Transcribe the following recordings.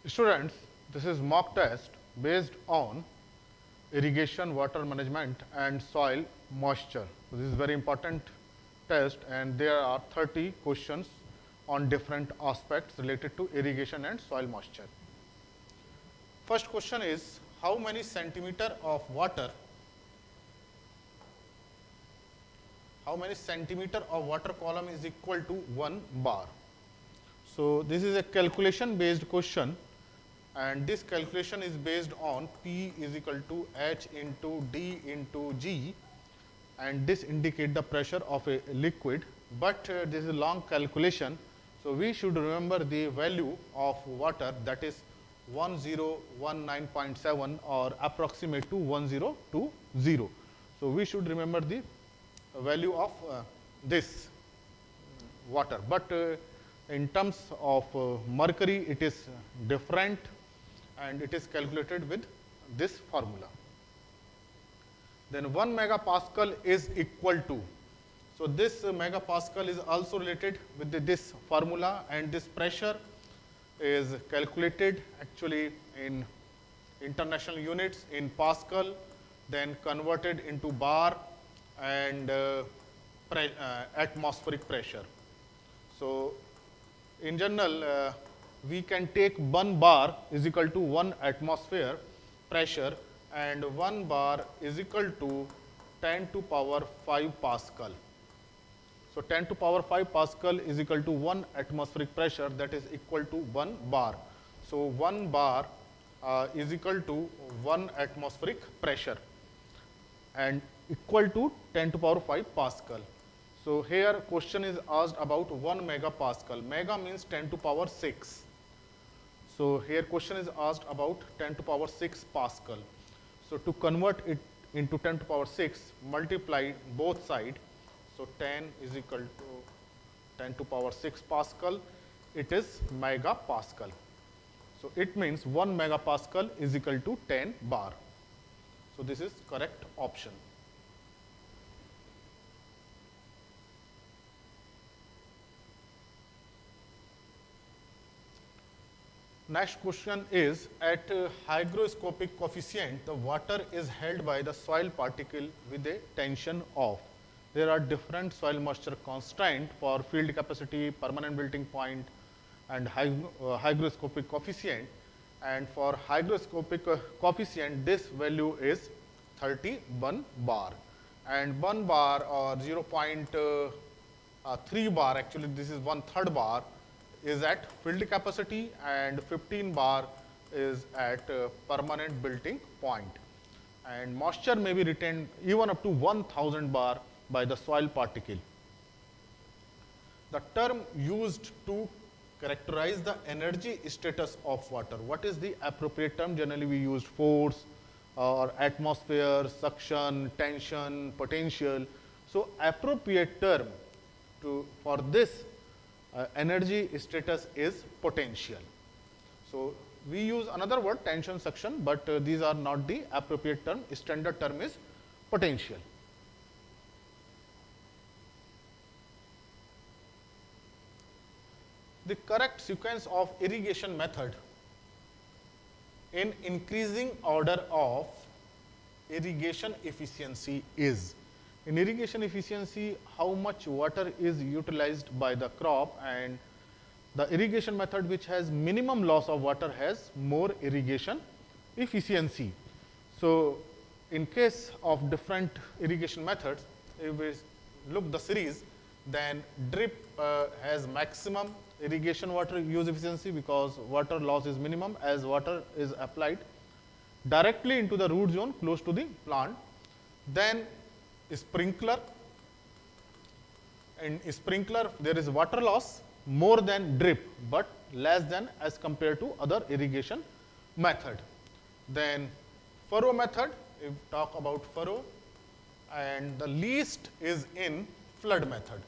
Students, this is mock test based on irrigation, water management and soil moisture. So this is very important test and there are 30 questions on different aspects related to irrigation and soil moisture. First question is, how many centimeter of water column is equal to 1 bar? So this is a calculation based question and this calculation is based on P is equal to H into D into G, and this indicate the pressure of a liquid, but this is a long calculation. So we should remember the value of water, that is 1019.7 or approximate to 1020. So we should remember the value of this water, but in terms of mercury it is different and it is calculated with this formula. Then 1 megapascal is equal to, so this megapascal is also related with this formula, and this pressure is calculated actually in international units in pascal, then converted into bar and atmospheric pressure. So in general, we can take 1 bar is equal to 1 atmosphere pressure and 1 bar is equal to 10 to power 5 Pascal. So 10 to power 5 Pascal is equal to 1 atmospheric pressure, that is equal to 1 bar. So 1 bar is equal to 1 atmospheric pressure and equal to 10 to power 5 Pascal. So here question is asked about 1 megapascal. Mega means 10 to power 6. So here question is asked about 10 to power 6 Pascal. So to convert it into 10 to power 6, multiply both sides. So 10 is equal to 10 to power 6 Pascal. It is megapascal. So it means 1 megapascal is equal to 10 bar. So this is correct option. Next question is, at hygroscopic coefficient, the water is held by the soil particle with a tension of. There are different soil moisture constraints for field capacity, permanent melting point, and hygroscopic coefficient. And for hygroscopic coefficient, this value is 31 bar. And 1 bar or 0.3 bar, actually this is 1/3 bar, is at field capacity, and 15 bar is at permanent melting point. And moisture may be retained even up to 1000 bar by the soil particle. The term used to characterize the energy status of water. What is the appropriate term? Generally we use force or atmosphere, suction, tension, potential. So appropriate term for this energy status is potential. So we use another word, tension, suction, but these are not the appropriate term. Standard term is potential. The correct sequence of irrigation method in increasing order of irrigation efficiency is. In irrigation efficiency, how much water is utilized by the crop, and the irrigation method which has minimum loss of water has more irrigation efficiency. So in case of different irrigation methods, if we look the series, then drip has maximum irrigation water use efficiency because water loss is minimum as water is applied directly into the root zone close to the plant. Then sprinkler, in sprinkler there is water loss more than drip but less than as compared to other irrigation method. Then furrow method, if we talk about furrow, and the least is in flood method.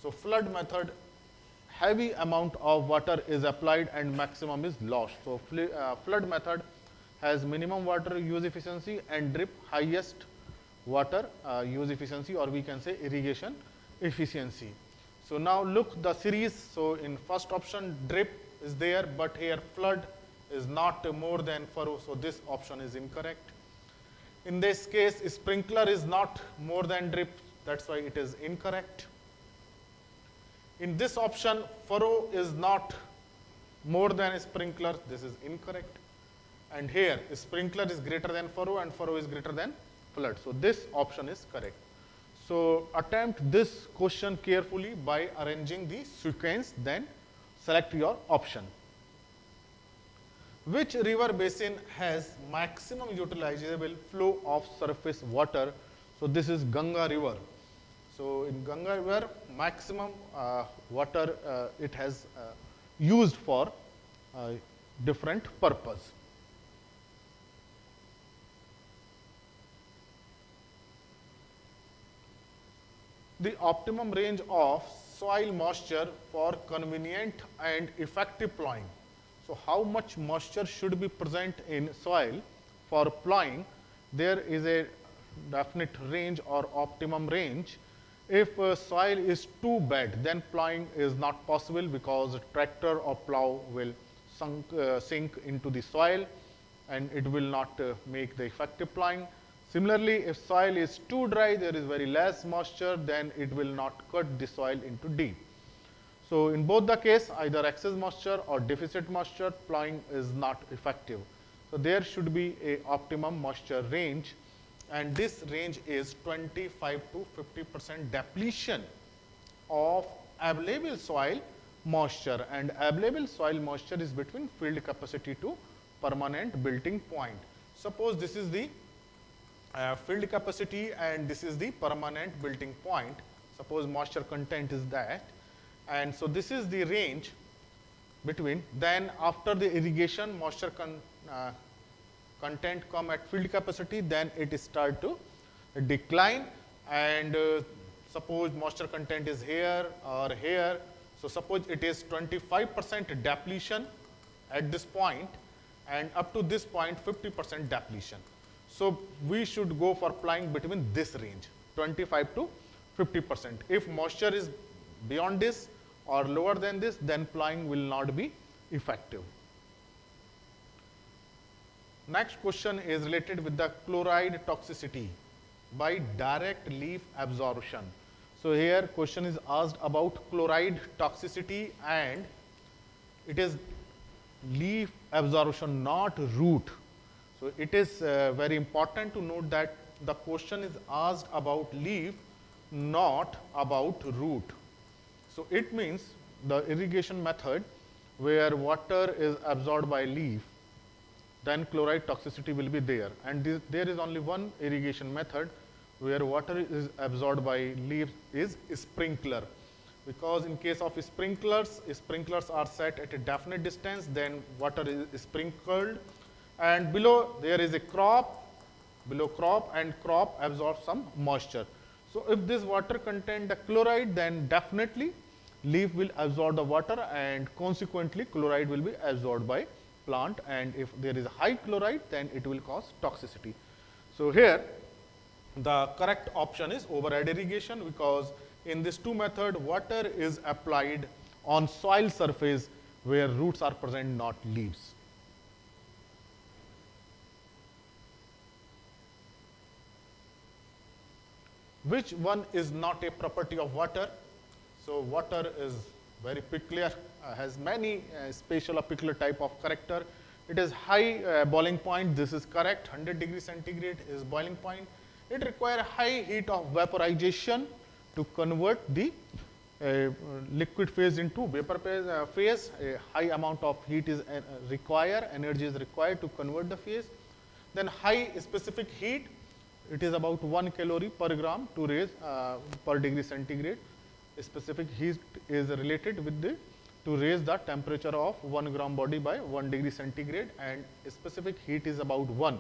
So flood method, heavy amount of water is applied and maximum is lost. So flood method has minimum water use efficiency and drip highest water use efficiency, or we can say irrigation efficiency. So now look the series. So in first option drip is there, but here flood is not more than furrow, so this option is incorrect. In this case, sprinkler is not more than drip, that's why it is incorrect. In this option, furrow is not more than sprinkler, this is incorrect. And here, sprinkler is greater than furrow and furrow is greater than flood. So this option is correct. So attempt this question carefully by arranging the sequence, then select your option. Which river basin has maximum utilizable flow of surface water? So this is Ganga river. So in Ganga river, maximum water it has used for different purpose. The optimum range of soil moisture for convenient and effective plowing. So how much moisture should be present in soil for plowing? There is a definite range or optimum range. If soil is too bad, then plowing is not possible because tractor or plow will sink into the soil and it will not make the effective plowing. Similarly, if soil is too dry, there is very less moisture, then it will not cut the soil into deep. So in both the case, either excess moisture or deficit moisture, plowing is not effective. So there should be a optimum moisture range, and this range is 25 to 50% depletion of available soil moisture, and available soil moisture is between field capacity to permanent building point. Suppose this is the field capacity and this is the permanent building point. Suppose moisture content is that, and so this is the range between. Then after the irrigation, moisture content come at field capacity, then it start to decline, and suppose moisture content is here or here. So suppose it is 25% depletion at this point, and up to this point 50% depletion. So we should go for plowing between this range, 25 to 50%. If moisture is beyond this or lower than this, then plowing will not be effective. Next question is related with the chloride toxicity by direct leaf absorption. So here question is asked about chloride toxicity, and it is leaf absorption, not root. So it is very important to note that the question is asked about leaf, not about root. So it means the irrigation method where water is absorbed by leaf, then chloride toxicity will be there. And there is only one irrigation method where water is absorbed by leaves is sprinkler. Because in case of sprinklers are set at a definite distance, then water is sprinkled, and below there is a crop, and crop absorbs some moisture. So if this water contain the chloride, then definitely leaf will absorb the water, and consequently chloride will be absorbed by plant, and if there is high chloride, then it will cause toxicity. So here the correct option is overhead irrigation, because in this two method water is applied on soil surface where roots are present, not leaves. Which one is not a property of water? So water is very peculiar, has many spatial or peculiar type of character. It is high boiling point, this is correct, 100 degrees centigrade is boiling point. It requires high heat of vaporization to convert the liquid phase into vapor phase. A high amount of heat is energy is required to convert the phase. Then high specific heat, it is about 1 calorie per gram to raise per degree centigrade. Specific heat is related with the to raise the temperature of 1 gram body by 1 degree centigrade, and specific heat is about 1.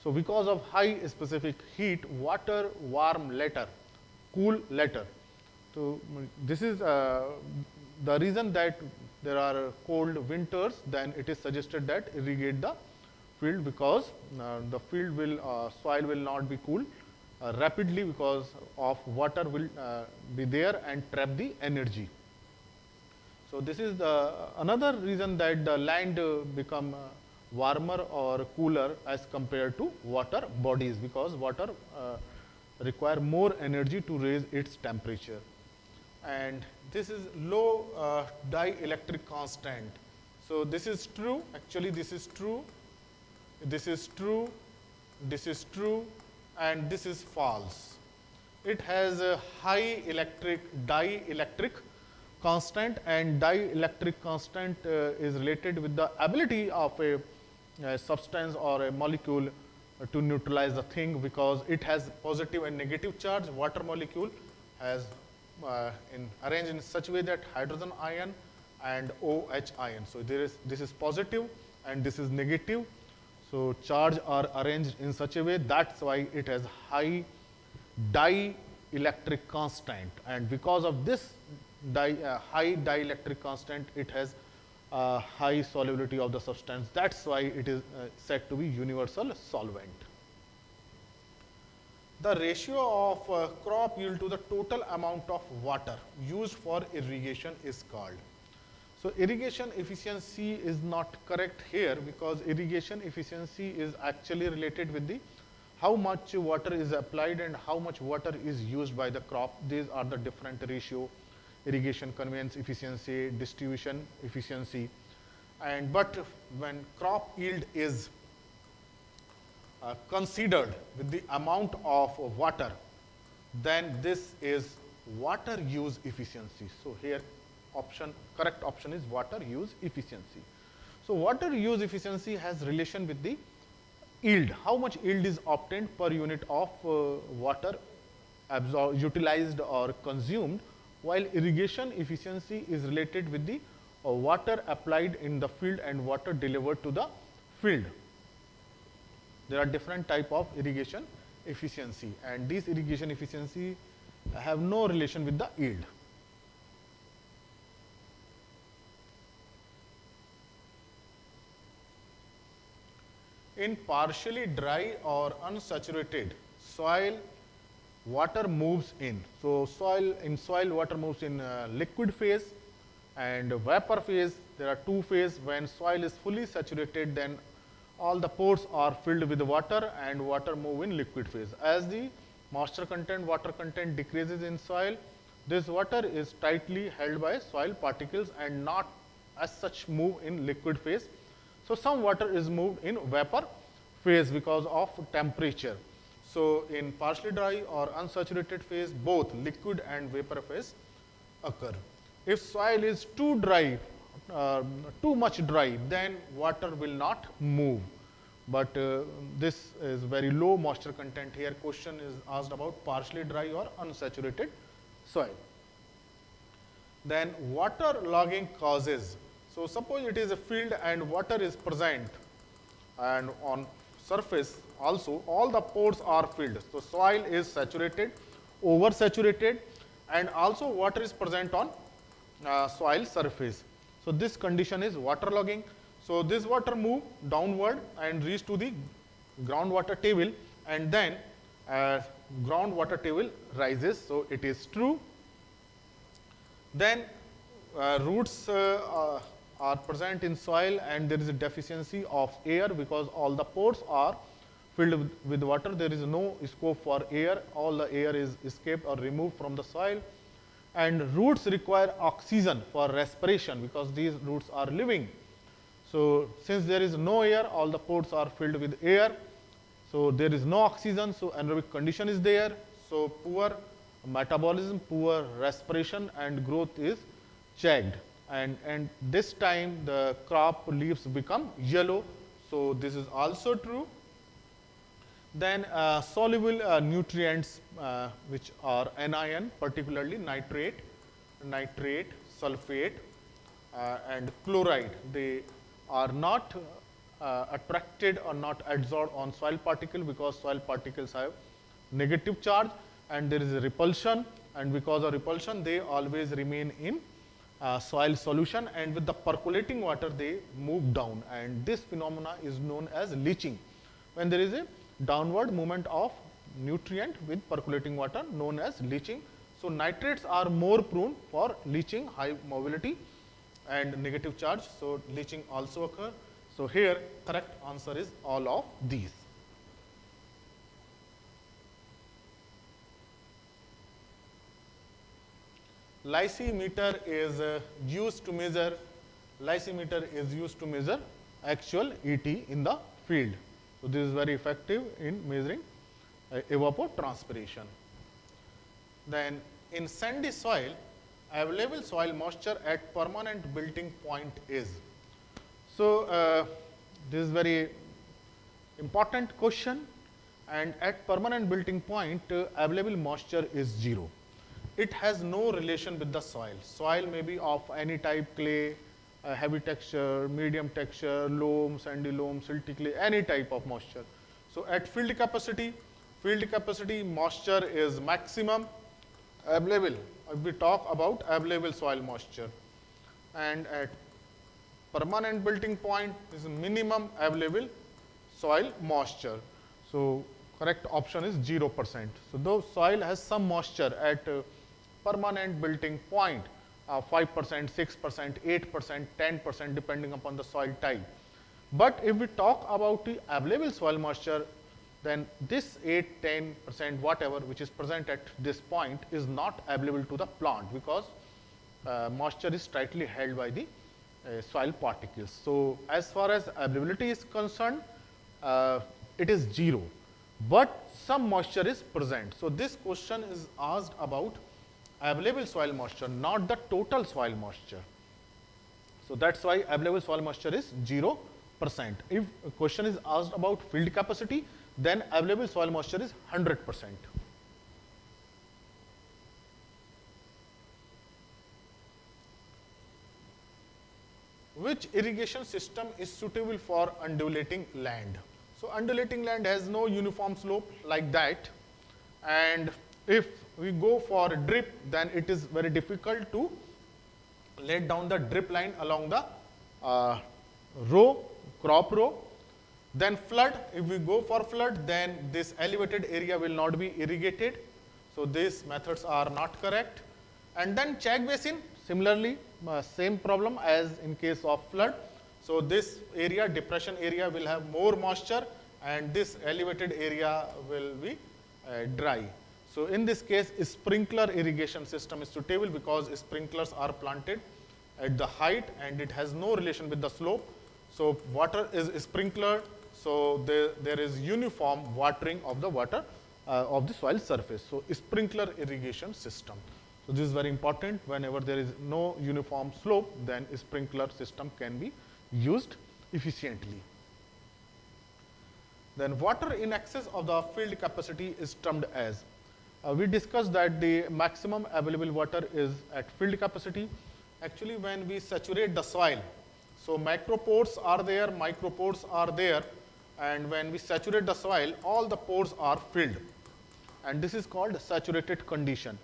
So because of high specific heat, water warm later, cool later. So this is the reason that there are cold winters, then it is suggested that irrigate the field, because the field will soil will not be cool rapidly because of water will be there and trap the energy. So this is the another reason that the land become warmer or cooler as compared to water bodies, because water require more energy to raise its temperature. And this is low dielectric constant. So this is true, actually this is true, this is true, this is true, and this is false. It has a high dielectric constant, and dielectric constant is related with the ability of a substance or a molecule to neutralize the thing, because it has positive and negative charge. Water molecule has arranged in such a way that hydrogen ion and OH ion. So this is positive and this is negative. So charge are arranged in such a way, that's why it has high dielectric constant, and because of this high dielectric constant, it has high solubility of the substance. That's why it is said to be universal solvent. The ratio of crop yield to the total amount of water used for irrigation is called. So irrigation efficiency is not correct here, because irrigation efficiency is actually related with the how much water is applied and how much water is used by the crop. These are the different ratio: irrigation conveyance efficiency, distribution efficiency. And but when crop yield is considered with the amount of water, then this is water use efficiency. So here correct option is water use efficiency. So water use efficiency has relation with the yield, how much yield is obtained per unit of water utilized or consumed, while irrigation efficiency is related with the water applied in the field and water delivered to the field. There are different type of irrigation efficiency, and these irrigation efficiency have no relation with the yield. In partially dry or unsaturated soil, water moves in. So in soil water moves in liquid phase and vapor phase. There are two phases. When soil is fully saturated, then all the pores are filled with water and water move in liquid phase. As the moisture content, water content decreases in soil, this water is tightly held by soil particles and not as such move in liquid phase. So some water is moved in vapor phase because of temperature. So in partially dry or unsaturated phase, both liquid and vapor phase occur. If soil is too dry, too much dry, then water will not move. But this is very low moisture content. Here question is asked about partially dry or unsaturated soil. Then water logging causes. So suppose it is a field and water is present, and on surface also all the pores are filled. So soil is saturated, oversaturated, and also water is present on soil surface. So this condition is waterlogging. So this water move downward and reach to the groundwater table, and then groundwater table rises. So it is true. Then roots are present in soil, and there is a deficiency of air because all the pores are filled with water. There is no scope for air. All the air is escaped or removed from the soil. And roots require oxygen for respiration because these roots are living. So since there is no air, all the pores are filled with air. So there is no oxygen, so anaerobic condition is there. So poor metabolism, poor respiration, and growth is checked. And this time the crop leaves become yellow. So this is also true. Then soluble nutrients which are anion, particularly nitrate, sulfate, and chloride, they are not attracted or not adsorbed on soil particle because soil particles have negative charge and there is a repulsion, and because of repulsion they always remain in soil solution, and with the percolating water they move down, and this phenomena is known as leaching. When there is a downward movement of nutrient with percolating water, known as leaching. So nitrates are more prone for leaching, high mobility, and negative charge, so leaching also occur. So here correct answer is all of these. Lysimeter is used to measure actual ET in the field. So this is very effective in measuring evapotranspiration. Then in sandy soil, available soil moisture at permanent building point is. So this is very important question, and at permanent building point available moisture is 0. It has no relation with the soil. Soil may be of any type, clay, heavy texture, medium texture, loam, sandy loam, silty clay, any type of moisture. So at field capacity moisture is maximum available. If we talk about available soil moisture, and at permanent building point is minimum available soil moisture. So correct option is 0%. So though soil has some moisture at permanent building point, 5%, 6%, 8%, 10% depending upon the soil type. But if we talk about the available soil moisture, then this 8, 10% whatever which is present at this point is not available to the plant, because moisture is tightly held by the soil particles. So as far as availability is concerned, it is 0, but some moisture is present. So this question is asked about available soil moisture, not the total soil moisture. So that's why available soil moisture is 0%. If a question is asked about field capacity, then available soil moisture is 100%. Which irrigation system is suitable for undulating land? So undulating land has no uniform slope like that, and if we go for drip, then it is very difficult to lay down the drip line along the crop row. Then flood, if we go for flood, then this elevated area will not be irrigated. So these methods are not correct. And then check basin, similarly, same problem as in case of flood. So this area, depression area, will have more moisture, and this elevated area will be dry. So in this case, a sprinkler irrigation system is suitable, because sprinklers are planted at the height and it has no relation with the slope. So water is sprinklered, so there is uniform watering of the water of the soil surface. So sprinkler irrigation system. So this is very important. Whenever there is no uniform slope, then a sprinkler system can be used efficiently. Then water in excess of the field capacity is termed as. We discussed that the maximum available water is at field capacity. Actually, when we saturate the soil, so micropores are there, and when we saturate the soil, all the pores are filled, and this is called saturated condition.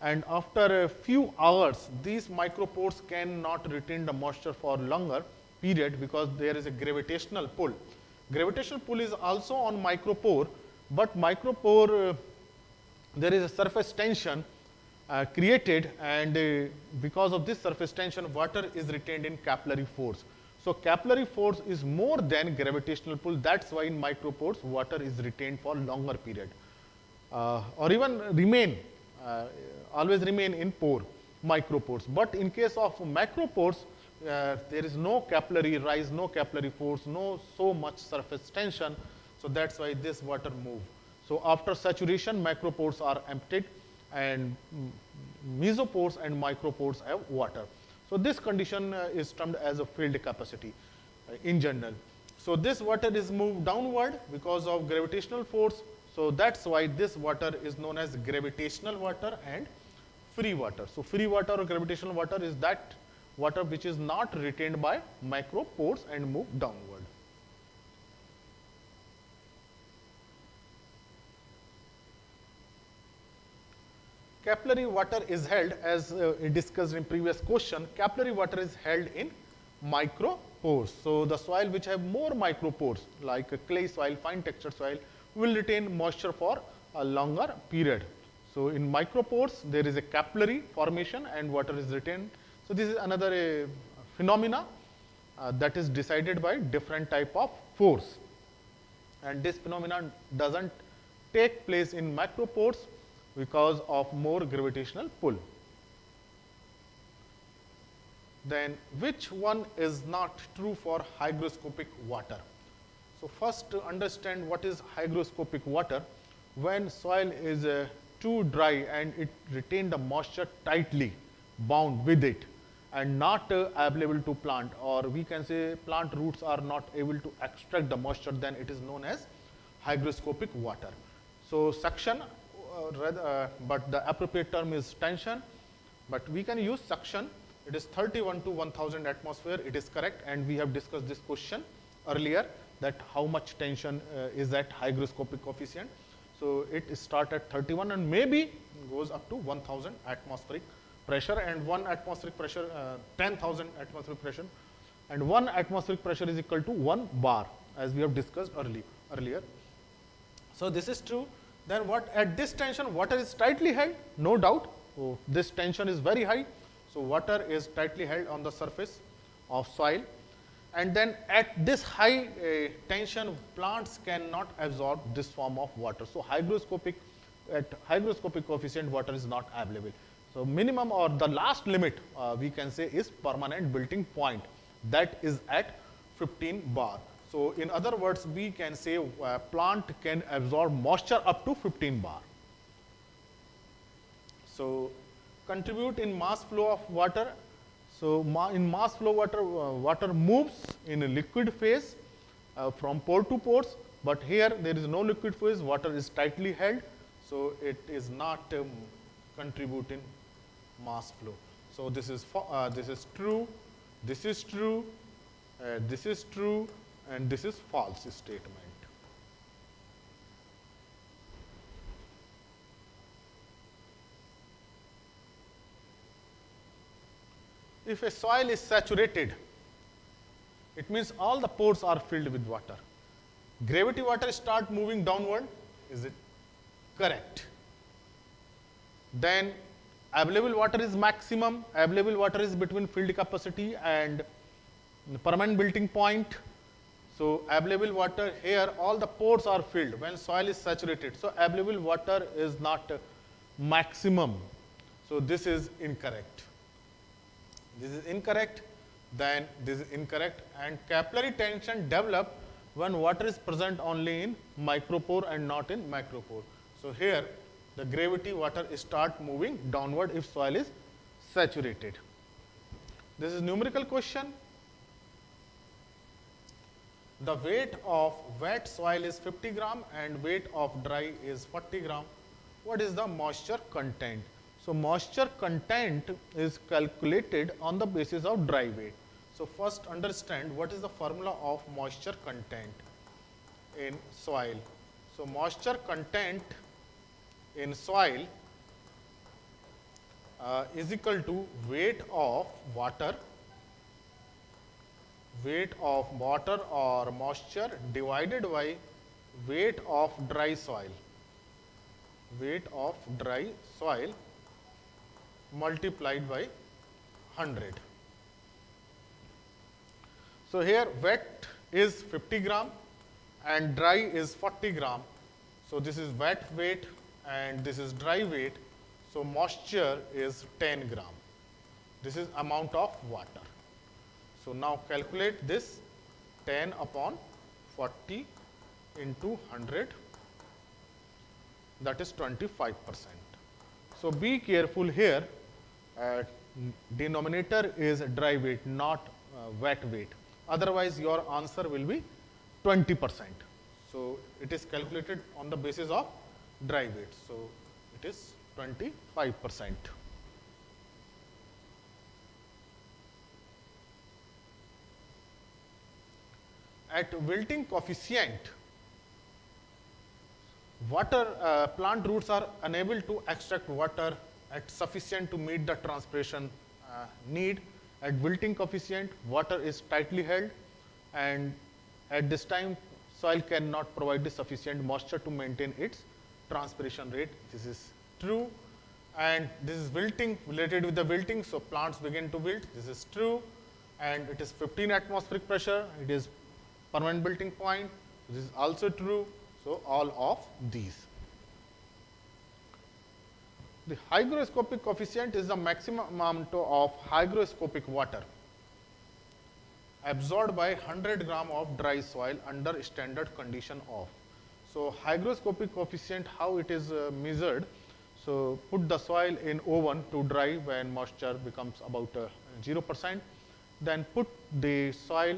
And after a few hours, these micropores cannot retain the moisture for longer period, because there is a gravitational pull. Gravitational pull is also on micropore, but micropore there is a surface tension created, and because of this surface tension, water is retained in capillary force. So capillary force is more than gravitational pull. That's why in micropores water is retained for longer period, or even always remain in micropores. But in case of macropores, there is no capillary rise, no capillary force, no so much surface tension. So that's why this water move. So after saturation, macropores are emptied, and mesopores and micropores have water. So this condition is termed as a field capacity in general. So this water is moved downward because of gravitational force. So that's why this water is known as gravitational water and free water. So free water or gravitational water is that water which is not retained by micropores and move downward. Capillary water is held, as discussed in previous question, capillary water is held in micropores. So the soil which have more micropores, like a clay soil, fine textured soil, will retain moisture for a longer period. So in micropores, there is a capillary formation and water is retained. So this is another phenomena that is decided by different type of force. And this phenomenon doesn't take place in macropores because of more gravitational pull. Then which one is not true for hygroscopic water? So first, to understand what is hygroscopic water. When soil is too dry and it retains the moisture tightly bound with it and not available to plant, or we can say plant roots are not able to extract the moisture, then it is known as hygroscopic water. So suction, but the appropriate term is tension, but we can use suction. It is 31 to 1000 atmosphere, it is correct, and we have discussed this question earlier, that how much tension is at hygroscopic coefficient. So it starts at 31 and maybe goes up to 1000 atmospheric pressure, and 1 atmospheric pressure, 10,000 atmospheric pressure, and 1 atmospheric pressure is equal to 1 bar, as we have discussed earlier. So this is true. Then what, at this tension, water is tightly held, no doubt. So this tension is very high. So water is tightly held on the surface of soil. And then at this high tension, plants cannot absorb this form of water. So at hygroscopic coefficient, water is not available. So minimum or the last limit we can say is permanent wilting point, that is at 15 bar. So in other words, we can say plant can absorb moisture up to 15 bar. So contribute in mass flow of water. So in mass flow water, water moves in a liquid phase from pore to pores, but here there is no liquid phase, water is tightly held, so it is not contributing mass flow. So this is true, this is true, this is true, and this is false statement. If a soil is saturated, it means all the pores are filled with water. Gravity water start moving downward. Is it correct? Then available water is maximum. Available water is between filled capacity and permanent wilting point. So available water here, all the pores are filled when soil is saturated. So available water is not maximum. So this is incorrect. This is incorrect, then this is incorrect, and capillary tension develop when water is present only in micropore and not in macropore. So here the gravity water start moving downward if soil is saturated. This is numerical question. The weight of wet soil is 50 gram and weight of dry is 40 gram. What is the moisture content? So moisture content is calculated on the basis of dry weight. So first understand what is the formula of moisture content in soil. So moisture content in soil is equal to weight of water or moisture divided by weight of dry soil. Weight of dry soil multiplied by 100. So here wet is 50 gram and dry is 40 gram. So this is wet weight and this is dry weight. So moisture is 10 gram. This is amount of water. So now calculate this, 10 upon 40 into 100, that is 25%. So be careful here. Denominator is dry weight, not wet weight. Otherwise, your answer will be 20%. So it is calculated on the basis of dry weight. So it is 25%. At wilting coefficient, water plant roots are unable to extract water at sufficient to meet the transpiration need. At wilting coefficient, water is tightly held, and at this time soil cannot provide the sufficient moisture to maintain its transpiration rate. This is true. And this is wilting, related with the wilting, so plants begin to wilt. This is true. and it is 15 atmospheric pressure, it is permanent melting point. This is also true. So, all of these. The hygroscopic coefficient is the maximum amount of hygroscopic water absorbed by 100 gram of dry soil under standard condition of. So, hygroscopic coefficient, how it is measured. So, put the soil in oven to dry when moisture becomes about 0%. Then put the soil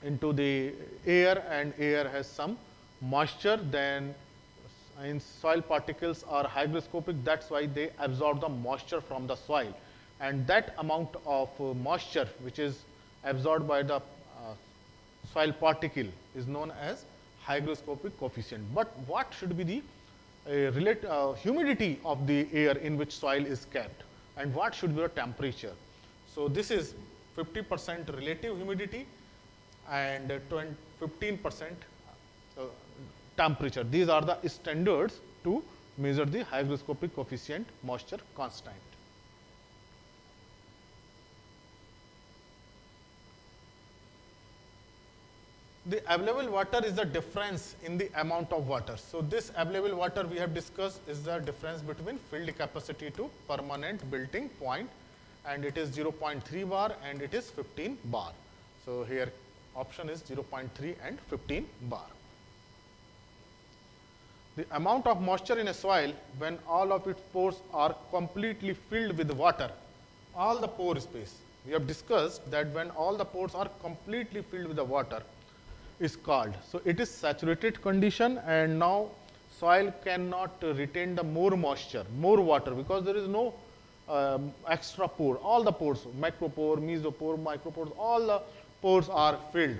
into the air, and air has some moisture. Then in soil particles are hygroscopic, that's why they absorb the moisture from the soil, and that amount of moisture which is absorbed by the soil particle is known as hygroscopic coefficient. But what should be the humidity of the air in which soil is kept, and what should be the temperature? So, this is 50% relative humidity and 15% temperature. These are the standards to measure the hygroscopic coefficient moisture constant. The available water is the difference in the amount of water. So, this available water we have discussed is the difference between filled capacity to permanent melting point, and it is 0.3 bar and it is 15 bar. So, here option is 0.3 and 15 bar. The amount of moisture in a soil when all of its pores are completely filled with water, all the pore space. We have discussed that when all the pores are completely filled with the water is called. So, it is saturated condition, and now soil cannot retain the more moisture, more water, because there is no extra pore. All the pores, macropore, mesopore, micropores, all the pores are filled.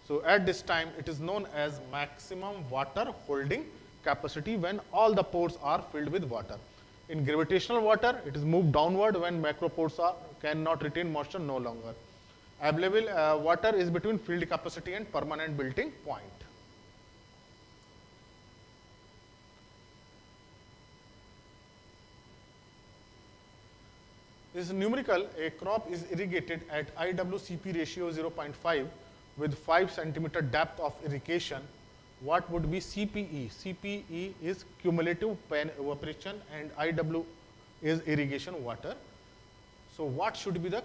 So, at this time it is known as maximum water holding capacity when all the pores are filled with water. In gravitational water, it is moved downward when macropores cannot retain moisture no longer. Available water is between filled capacity and permanent melting point. This is numerical. A crop is irrigated at IWCP ratio 0.5 with 5 centimeter depth of irrigation. What would be CPE? CPE is cumulative pen evaporation and IW is irrigation water. So, what should be the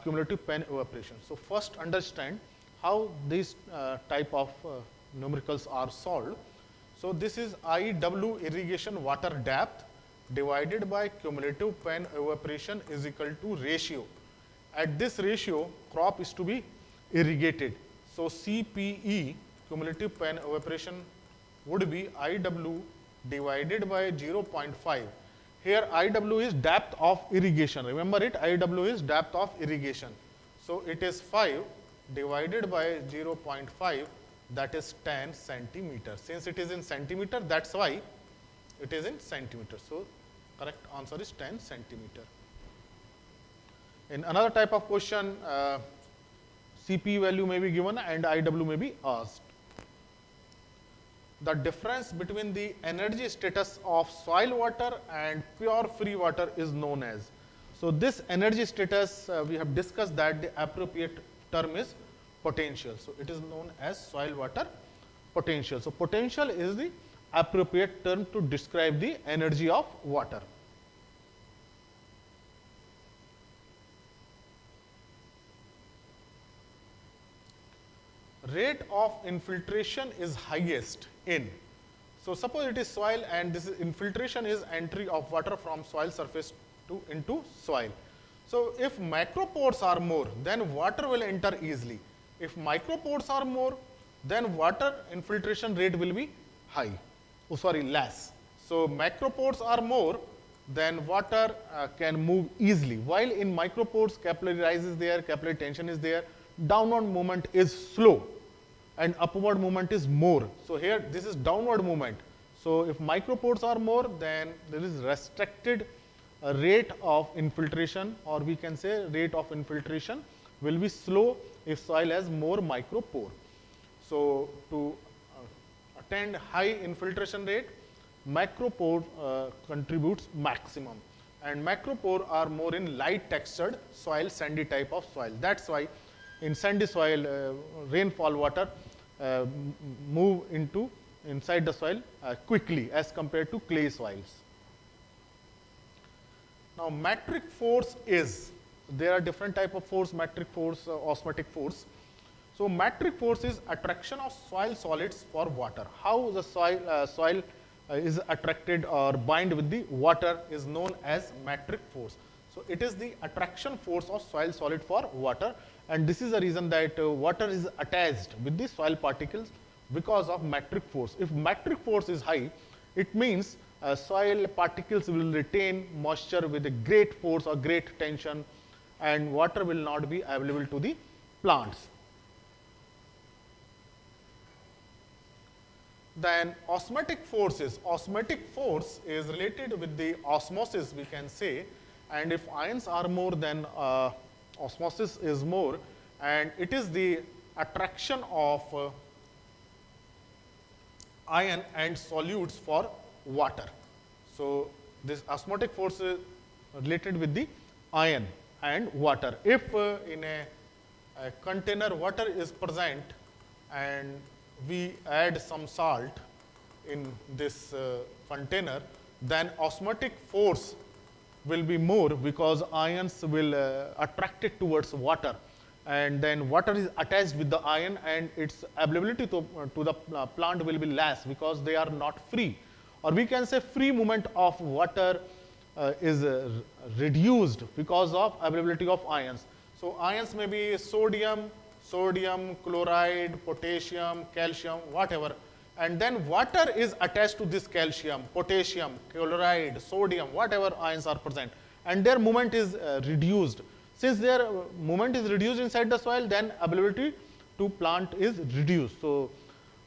cumulative pen evaporation? So, first understand how these type of numericals are solved. So, this is IW irrigation water depth divided by cumulative pen evaporation is equal to ratio. At this ratio, crop is to be irrigated. So, CPE cumulative pen evaporation would be IW divided by 0.5. Here IW is depth of irrigation. Remember it, IW is depth of irrigation. So, it is 5 divided by 0.5, that is 10 centimeter. Since it is in centimeter, that is why it is in centimeter. So, correct answer is 10 centimeter. In another type of question, CP value may be given and IW may be asked. The difference between the energy status of soil water and pure free water is known as. So, this energy status we have discussed that the appropriate term is potential. So, it is known as soil water potential. So, potential is the appropriate term to describe the energy of water. Rate of infiltration is highest in. So, suppose it is soil and this is infiltration is entry of water from soil surface into soil. So, if macropores are more, then water will enter easily. If micropores are more, then water infiltration rate will be high. Oh, sorry, less. So, macropores are more, then water can move easily. While in micropores, capillary rise is there, capillary tension is there, downward movement is slow and upward movement is more. So, here this is downward movement. So, if micropores are more, then there is restricted rate of infiltration, or we can say rate of infiltration will be slow if soil has more micropore. So, to attain high infiltration rate, macropore contributes maximum. and macropore are more in light textured soil, sandy type of soil. That's why in sandy soil, rainfall water move inside the soil quickly as compared to clay soils. Now, metric force is, there are different type of force, metric force, osmotic force. So, metric force is attraction of soil solids for water. How the soil is attracted or bind with the water is known as metric force. So, it is the attraction force of soil solid for water, and this is the reason that water is attached with the soil particles because of metric force. If metric force is high, it means soil particles will retain moisture with a great force or great tension, and water will not be available to the plants. Then osmotic forces. Osmotic force is related with the osmosis, we can say, and if ions are more, then osmosis is more, and it is the attraction of ion and solutes for water. So, this osmotic force is related with the ion and water. If in a container water is present and we add some salt in this container, then osmotic force will be more because ions will attract it towards water, and then water is attached with the ion and its availability to the plant will be less because they are not free, or we can say free movement of water is reduced because of availability of ions. So, ions may be sodium, chloride, potassium, calcium, whatever, and then water is attached to this calcium, potassium, chloride, sodium, whatever ions are present, and their movement is reduced. Since their movement is reduced inside the soil, then availability to plant is reduced. So,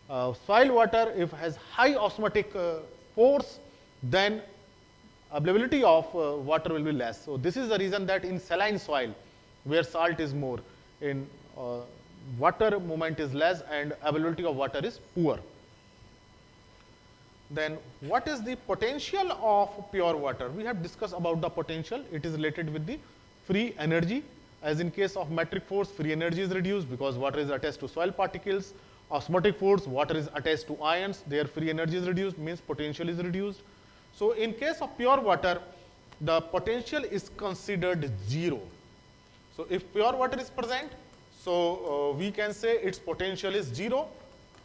soil water if has high osmotic force, then availability of water will be less. So, this is the reason that in saline soil where salt is more, in water movement is less and availability of water is poor. Then what is the potential of pure water? We have discussed about the potential. It is related with the free energy. As in case of metric force, free energy is reduced because water is attached to soil particles. Osmotic force, water is attached to ions, their free energy is reduced, means potential is reduced. So, in case of pure water, the potential is considered 0. So, if pure water is present, so we can say its potential is 0,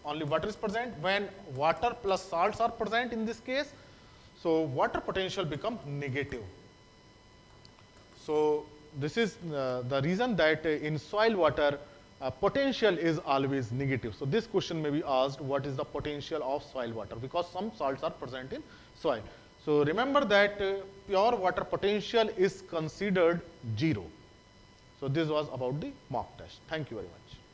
only water is present. When water plus salts are present in this case, so water potential become negative. So, this is the reason that in soil water potential is always negative. So, this question may be asked, what is the potential of soil water, because some salts are present in soil. So, remember that pure water potential is considered 0. So, this was about the mock test. Thank you very much.